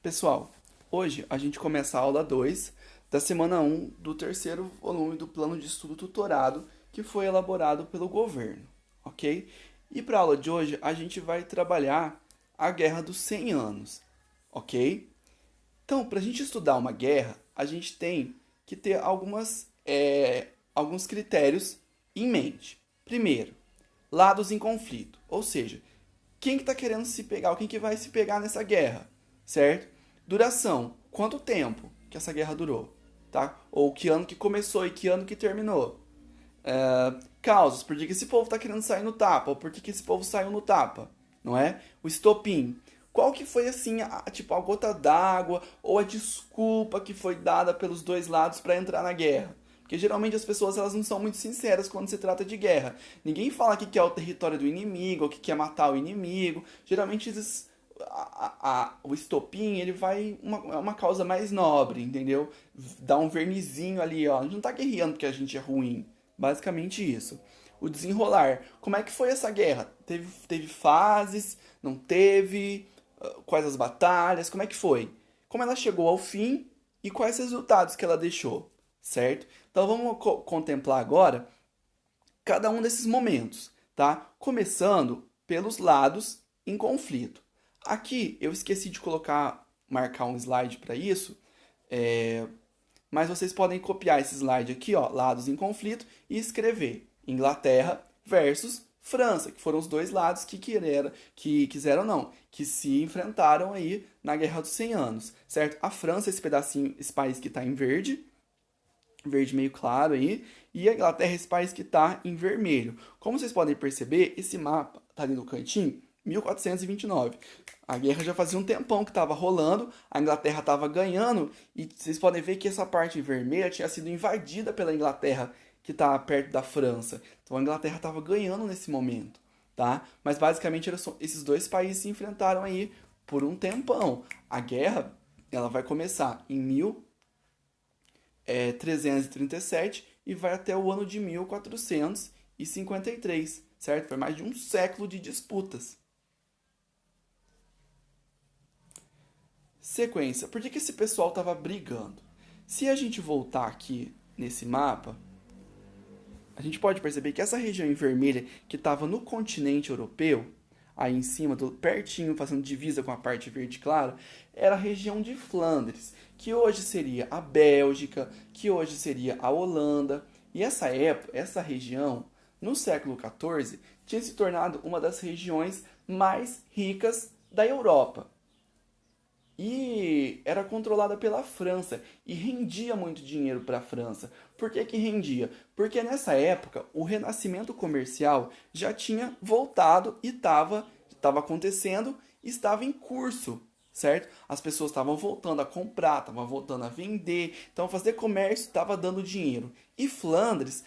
Pessoal, hoje a gente começa a aula 2 da semana um do terceiro volume do plano de estudo tutorado que foi elaborado pelo governo, ok? E para a aula de hoje a gente vai trabalhar a Guerra dos 100 Anos, ok? Então, para a gente estudar uma guerra, a gente tem que ter alguns critérios em mente. Primeiro, lados em conflito, ou seja, quem que está querendo se pegar, ou quem que vai se pegar nessa guerra, certo? Duração, quanto tempo que essa guerra durou, tá? Ou que ano que começou e que ano que terminou. Causas, por que esse povo está querendo sair no tapa, ou por que esse povo saiu no tapa, não é? O estopim, qual que foi assim, tipo, a gota d'água ou a desculpa que foi dada pelos dois lados para entrar na guerra? Porque geralmente as pessoas elas não são muito sinceras quando se trata de guerra. Ninguém fala que é o território do inimigo, ou que quer matar o inimigo. Geralmente o estopim ele vai uma causa mais nobre, entendeu? Dá um vernizinho ali, ó. A gente não tá guerreando porque a gente é ruim. Basicamente isso. O desenrolar. Como é que foi essa guerra? Teve fases? Não teve? Quais as batalhas? Como é que foi? Como ela chegou ao fim e quais resultados que ela deixou? Certo? Então vamos contemplar agora cada um desses momentos, tá? Começando pelos lados em conflito. Aqui eu esqueci de marcar um slide para isso, mas vocês podem copiar esse slide aqui, ó, lados em conflito, e escrever Inglaterra versus França, que foram os dois lados que se enfrentaram aí na Guerra dos 100 Anos, certo? A França, esse pedacinho, esse país que está em verde, verde meio claro aí, e a Inglaterra, esse país que está em vermelho. Como vocês podem perceber, esse mapa tá ali no cantinho, 1429. A guerra já fazia um tempão que estava rolando, a Inglaterra estava ganhando, e vocês podem ver que essa parte vermelha tinha sido invadida pela Inglaterra, que está perto da França. Então a Inglaterra estava ganhando nesse momento, tá? Mas basicamente esses dois países se enfrentaram aí por um tempão. A guerra, ela vai começar em 1337 e vai até o ano de 1453, certo? Foi mais de um século de disputas. Sequência. Por que que esse pessoal estava brigando? Se a gente voltar aqui nesse mapa, a gente pode perceber que essa região em vermelha que estava no continente europeu, aí em cima, pertinho, fazendo divisa com a parte verde clara, era a região de Flandres, que hoje seria a Bélgica, que hoje seria a Holanda. E essa região, no século XIV, tinha se tornado uma das regiões mais ricas da Europa e era controlada pela França e rendia muito dinheiro para a França. Por que que rendia? Porque nessa época o renascimento comercial já tinha voltado e estava acontecendo, estava em curso, certo? As pessoas estavam voltando a comprar, estavam voltando a vender, então fazer comércio estava dando dinheiro. E Flandres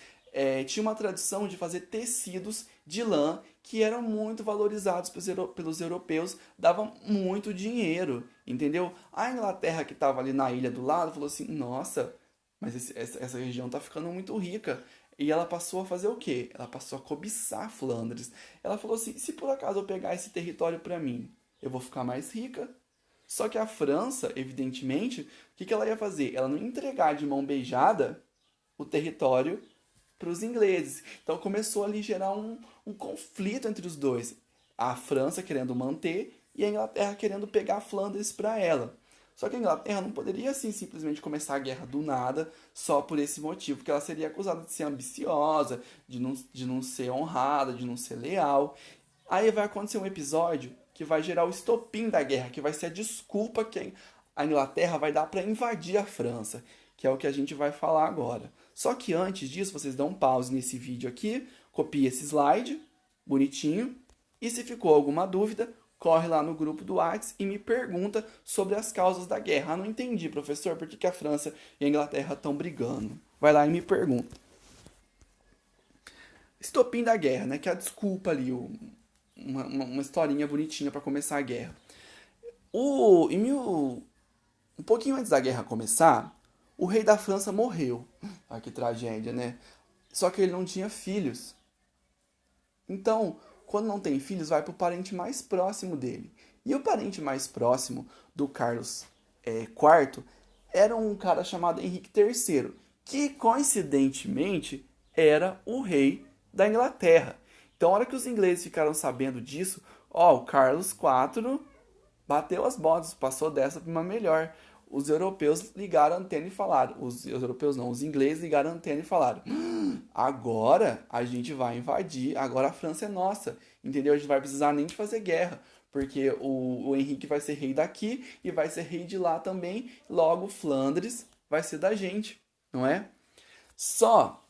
tinha uma tradição de fazer tecidos de lã que eram muito valorizados pelos europeus, davam muito dinheiro, entendeu? A Inglaterra, que estava ali na ilha do lado, falou assim: nossa, mas essa região está ficando muito rica. E ela passou a fazer o quê? Ela passou a cobiçar Flandres. Ela falou assim: se por acaso eu pegar esse território para mim, eu vou ficar mais rica. Só que a França, evidentemente, o que que ela ia fazer? Ela não ia entregar de mão beijada o território para os ingleses. Então começou ali a gerar um conflito entre os dois. A França querendo manter e a Inglaterra querendo pegar Flandres para ela. Só que a Inglaterra não poderia assim simplesmente começar a guerra do nada só por esse motivo, porque ela seria acusada de ser ambiciosa, de não ser honrada, de não ser leal. Aí vai acontecer um episódio que vai gerar o estopim da guerra, que vai ser a desculpa que a Inglaterra vai dar para invadir a França, que é o que a gente vai falar agora. Só que antes disso, vocês dão um pause nesse vídeo aqui, copia esse slide, bonitinho, e se ficou alguma dúvida, corre lá no grupo do Whats e me pergunta sobre as causas da guerra. Ah, não entendi, professor, por que a França e a Inglaterra estão brigando? Vai lá e me pergunta. Estopim da guerra, né? Que é a desculpa ali, uma historinha bonitinha para começar a guerra. Um pouquinho antes da guerra começar, o rei da França morreu. Ah, que tragédia, né? Só que ele não tinha filhos. Então, quando não tem filhos, vai para o parente mais próximo dele. E o parente mais próximo do Carlos IV era um cara chamado Henrique III, que coincidentemente era o rei da Inglaterra. Então, a hora que os ingleses ficaram sabendo disso, ó, o Carlos IV bateu as botas, passou dessa para uma melhor. Os europeus ligaram a antena e falaram, os europeus não, os ingleses ligaram a antena e falaram: agora a gente vai invadir, agora a França é nossa, entendeu? A gente vai precisar nem de fazer guerra, porque o Henrique vai ser rei daqui e vai ser rei de lá também, logo Flandres vai ser da gente, não é? Só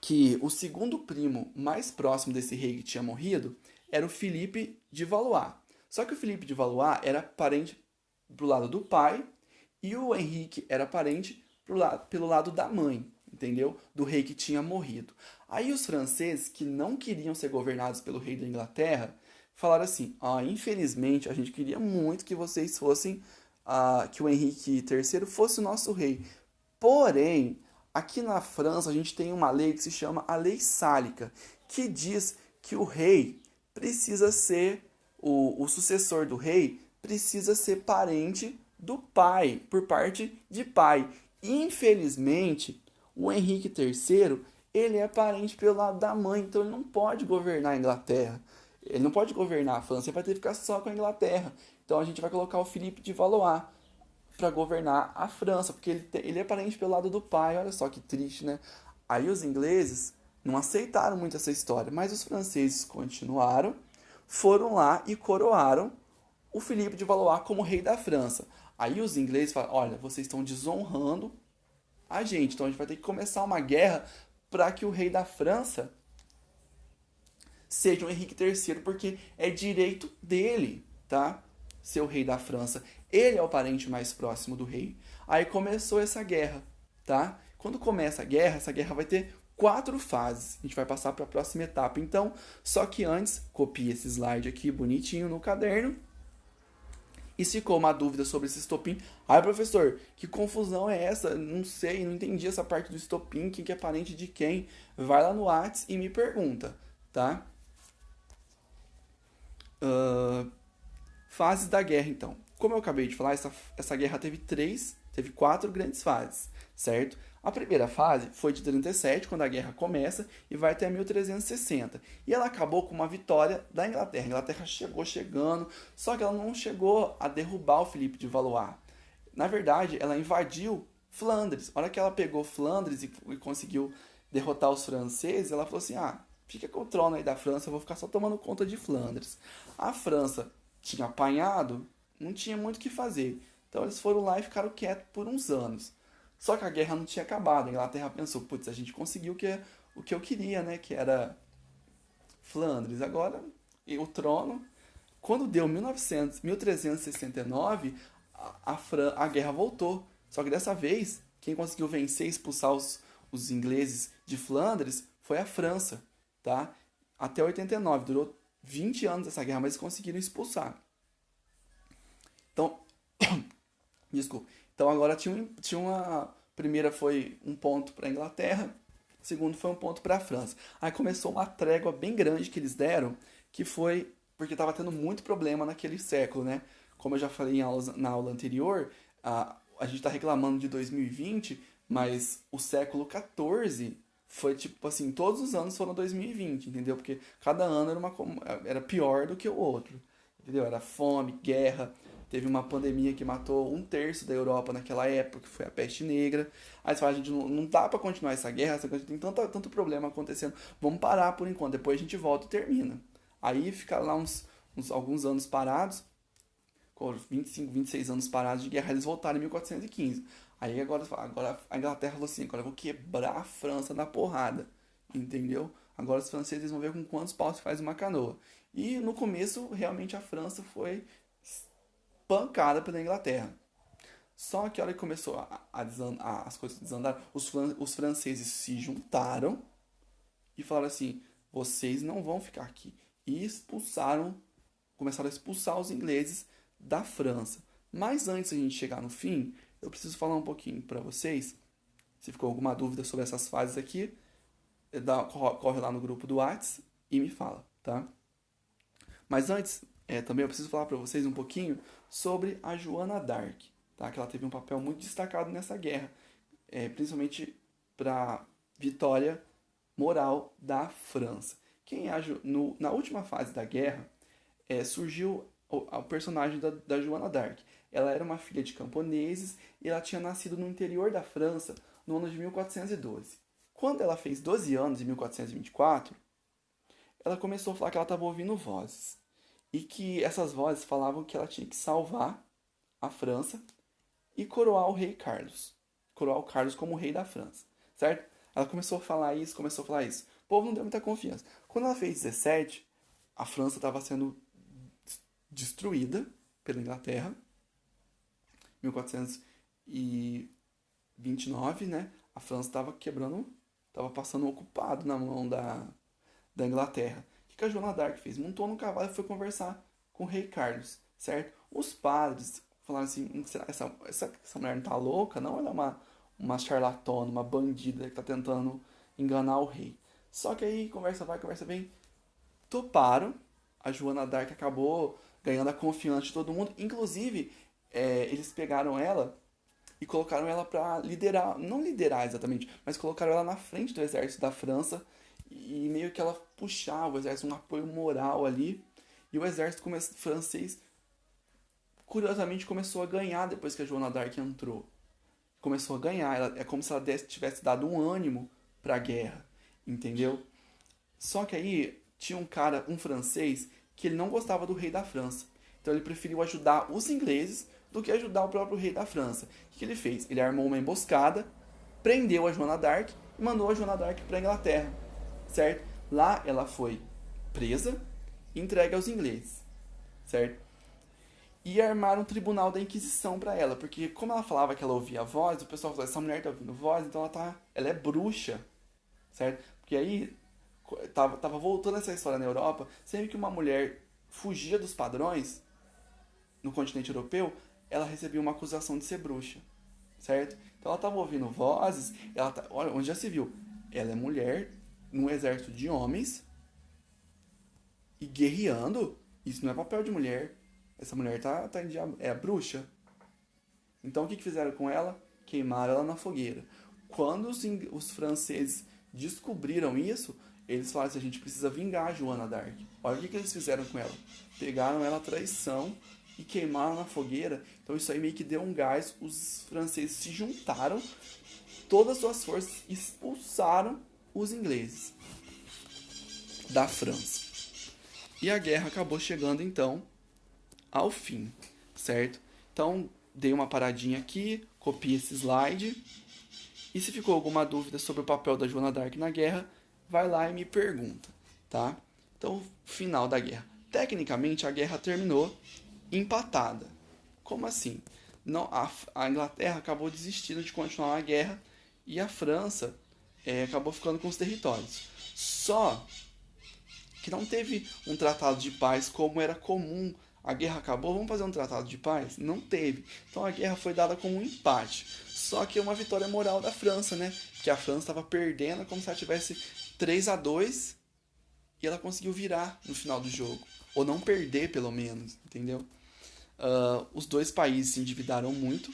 que o segundo primo mais próximo desse rei que tinha morrido era o Filipe de Valois. Só que o Filipe de Valois era parente pro lado do pai e o Henrique era parente pelo lado da mãe, entendeu? Do rei que tinha morrido. Aí os franceses, que não queriam ser governados pelo rei da Inglaterra, falaram assim: infelizmente, a gente queria muito que vocês fossem, que o Henrique III fosse o nosso rei. Porém, aqui na França a gente tem uma lei que se chama a Lei Sálica, que diz que o rei precisa ser, o sucessor do rei precisa ser parente do pai, por parte de pai. Infelizmente, o Henrique III, ele é parente pelo lado da mãe, então ele não pode governar a Inglaterra. Ele não pode governar a França, ele vai ter que ficar só com a Inglaterra. Então a gente vai colocar o Filipe de Valois para governar a França, porque ele é parente pelo lado do pai, olha só que triste, né? Aí os ingleses não aceitaram muito essa história, mas os franceses continuaram, foram lá e coroaram o Filipe de Valois como rei da França. Aí os ingleses falam: olha, vocês estão desonrando a gente, então a gente vai ter que começar uma guerra para que o rei da França seja o Henrique III, porque é direito dele, tá? Ser o rei da França. Ele é o parente mais próximo do rei. Aí começou essa guerra, tá? Quando começa a guerra, essa guerra vai ter 4 fases. A gente vai passar para a próxima etapa. Então, só que antes, copie esse slide aqui bonitinho no caderno. E se ficou uma dúvida sobre esse estopim, professor, que confusão é essa? Não sei, não entendi essa parte do estopim, quem que é parente de quem? Vai lá no Whats e me pergunta, tá? Fases da guerra, então. Como eu acabei de falar, essa guerra teve 4 grandes fases, certo? A primeira fase foi de 37, quando a guerra começa, e vai até 1360. E ela acabou com uma vitória da Inglaterra. A Inglaterra chegou chegando, só que ela não chegou a derrubar o Filipe de Valois. Na verdade, ela invadiu Flandres. A hora que ela pegou Flandres e conseguiu derrotar os franceses, ela falou assim: fica com o trono aí da França, eu vou ficar só tomando conta de Flandres. A França tinha apanhado, não tinha muito o que fazer. Então eles foram lá e ficaram quietos por uns anos. Só que a guerra não tinha acabado. A Inglaterra pensou: putz, a gente conseguiu o que eu queria, né? Que era Flandres. Agora, e o trono. Quando deu 1369, a guerra voltou. Só que dessa vez, quem conseguiu vencer e expulsar os ingleses de Flandres foi a França, tá? Até 89. Durou 20 anos essa guerra, mas eles conseguiram expulsar. Então, desculpa. Então agora tinha uma. Primeira foi um ponto para a Inglaterra, segundo foi um ponto para a França. Aí começou uma trégua bem grande que eles deram, que foi porque estava tendo muito problema naquele século, né? Como eu já falei na aula anterior, a gente está reclamando de 2020, mas o século 14 foi tipo assim, todos os anos foram 2020, entendeu? Porque cada ano era pior do que o outro, entendeu? Era fome, guerra. Teve uma pandemia que matou 1/3 da Europa naquela época, que foi a peste negra. Aí você fala: a gente não dá pra continuar essa guerra, tem tanto problema acontecendo. Vamos parar por enquanto, depois a gente volta e termina. Aí ficaram lá alguns anos parados, com 25, 26 anos parados de guerra, eles voltaram em 1415. Aí agora a Inglaterra falou assim: agora eu vou quebrar a França na porrada, entendeu? Agora os franceses vão ver com quantos paus se faz uma canoa. E no começo, realmente a França foi pancada pela Inglaterra. Só que a hora que começou as coisas desandaram, os franceses se juntaram e falaram assim: vocês não vão ficar aqui. E começaram a expulsar os ingleses da França. Mas antes de a gente chegar no fim, eu preciso falar um pouquinho para vocês. Se ficou alguma dúvida sobre essas fases aqui, corre lá no grupo do Whats e me fala, tá? Mas antes, também eu preciso falar para vocês um pouquinho sobre a Joana d'Arc, tá? Que ela teve um papel muito destacado nessa guerra, principalmente para vitória moral da França. Na última fase da guerra, surgiu o personagem da Joana d'Arc. Ela era uma filha de camponeses e ela tinha nascido no interior da França no ano de 1412. Quando ela fez 12 anos, em 1424, ela começou a falar que ela estava ouvindo vozes. E que essas vozes falavam que ela tinha que salvar a França e coroar o rei Carlos. Coroar o Carlos como rei da França, certo? Ela começou a falar isso, começou a falar isso. O povo não deu muita confiança. Quando ela fez 17, a França estava sendo destruída pela Inglaterra. 1429, né? A França estava quebrando, estava passando ocupado na mão da Inglaterra. O que a Joana d'Arc fez? Montou no cavalo e foi conversar com o rei Carlos, certo? Os padres falaram assim, essa mulher não tá louca? Não, ela é uma charlatana, uma bandida que tá tentando enganar o rei. Só que aí, conversa vai, conversa vem, toparam. A Joana d'Arc acabou ganhando a confiança de todo mundo. Inclusive, eles pegaram ela e colocaram ela para liderar, não liderar exatamente, mas colocaram ela na frente do exército da França e meio que ela puxava o exército, um apoio moral ali. E o exército francês, curiosamente, começou a ganhar depois que a Joana d'Arc entrou. Começou a ganhar, é como se ela tivesse dado um ânimo para a guerra, entendeu? Só que aí tinha um francês, que ele não gostava do rei da França. Então ele preferiu ajudar os ingleses do que ajudar o próprio rei da França. O que ele fez? Ele armou uma emboscada, prendeu a Joana d'Arc e mandou a Joana d'Arc para a Inglaterra, certo? Lá ela foi presa e entregue aos ingleses, certo? E armaram um tribunal da Inquisição para ela, porque como ela falava que ela ouvia voz, o pessoal falou, essa mulher tá ouvindo voz, então ela é bruxa, certo? Porque aí tava voltando essa história na Europa, sempre que uma mulher fugia dos padrões no continente europeu, ela recebia uma acusação de ser bruxa, certo? Então ela estava ouvindo vozes, olha, onde já se viu, ela é mulher num exército de homens e guerreando, isso não é papel de mulher. Essa mulher é a bruxa. Então o que fizeram com ela? Queimaram ela na fogueira. Quando os franceses descobriram isso, eles falaram assim, a gente precisa vingar a Joana d'Arc. Olha o que eles fizeram com ela. Pegaram ela à traição e queimaram na fogueira. Então isso aí meio que deu um gás. Os franceses se juntaram, todas as suas forças, e expulsaram os ingleses da França. E a guerra acabou chegando então ao fim, certo? Então dei uma paradinha aqui, copiei esse slide. E se ficou alguma dúvida sobre o papel da Joana d'Arc na guerra, vai lá e me pergunta, tá? Então, final da guerra. Tecnicamente, a guerra terminou empatada. Como assim? Não, a Inglaterra acabou desistindo de continuar a guerra e a França acabou ficando com os territórios. Só que não teve um tratado de paz como era comum. A guerra acabou, vamos fazer um tratado de paz? Não teve. Então a guerra foi dada como um empate. Só que é uma vitória moral da França, né? Que a França estava perdendo como se ela tivesse 3-2 e ela conseguiu virar no final do jogo. Ou não perder, pelo menos, entendeu? Os dois países se endividaram muito.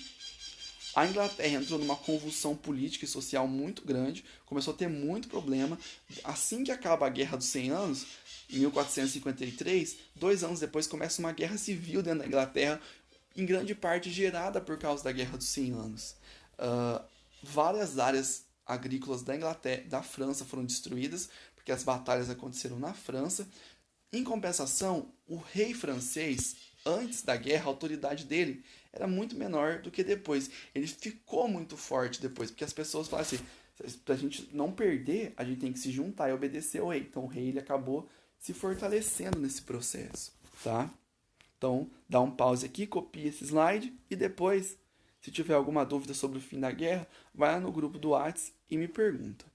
A Inglaterra entrou numa convulsão política e social muito grande, começou a ter muito problema. Assim que acaba a Guerra dos 100 Anos, em 1453, 2 anos depois começa uma guerra civil dentro da Inglaterra, em grande parte gerada por causa da Guerra dos 100 Anos. Várias áreas agrícolas da França foram destruídas, porque as batalhas aconteceram na França. Em compensação, o rei francês, antes da guerra, a autoridade dele era muito menor do que depois. Ele ficou muito forte depois, porque as pessoas falaram assim, pra gente não perder, a gente tem que se juntar e obedecer ao rei. Então o rei ele acabou se fortalecendo nesse processo, tá? Então, dá um pause aqui, copia esse slide e depois, se tiver alguma dúvida sobre o fim da guerra, vai lá no grupo do WhatsApp e me pergunta.